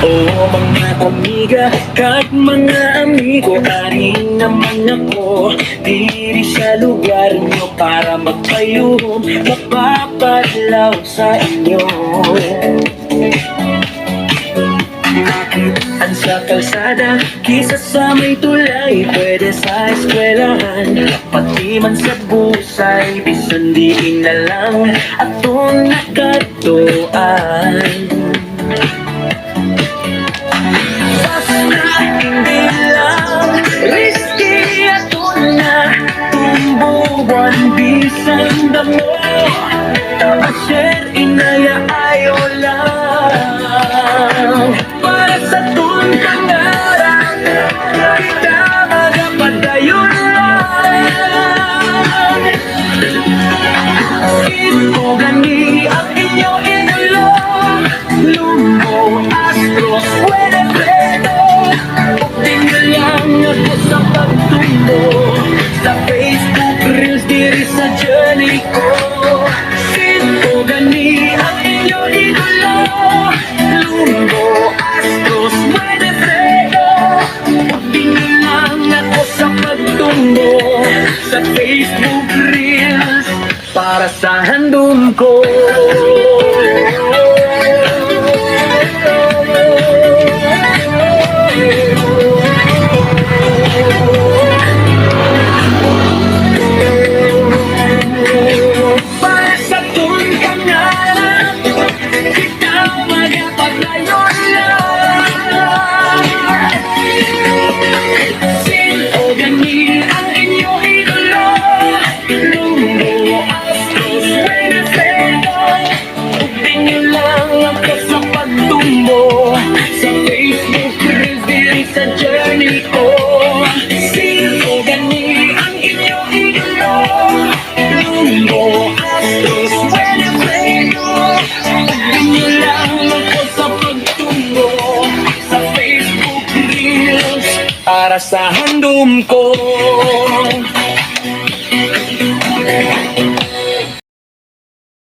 Oo mga amiga, kahit mga amigo, aring naman ako diri sa lugar nyo para magpayuhom, mapapadlaw sa inyo. Nakitaan sa kalsada, kisa sa may tulay, pwede sa eskwelahan, pati man sa busay, bisan diin na lang atong nakatuan. Basta hindi lang risky ato na tumbuan, bisan damo share inaya ayo lang para sa tun pangarap kita magapadayon lang. Ito gani ang inyo idolo, Lumbo, Astros, Winifredo. Tingnan lang ako sa pagtundo sa Facebook Reels diri sa journey ko. Ito gani ang inyo idolo, Lumbo, Astros, Winifredo. Tingnan lang ako sa pagtundo sa Facebook Reels para sa handom ko. Para sa tun pangarap, kita magapaglayon lang. Sino gani ang inyo idolo, Lumbo, Astros, Winifredo. Tingnan lang ako sa pagtumbo sa Facebook Reels diri sa journey ko. Sino gani ang inyo idolo, Lumbo, Astros, Winifredo. Tingnan lang ako sa pagtumbo sa Facebook Reels para sa handom ko.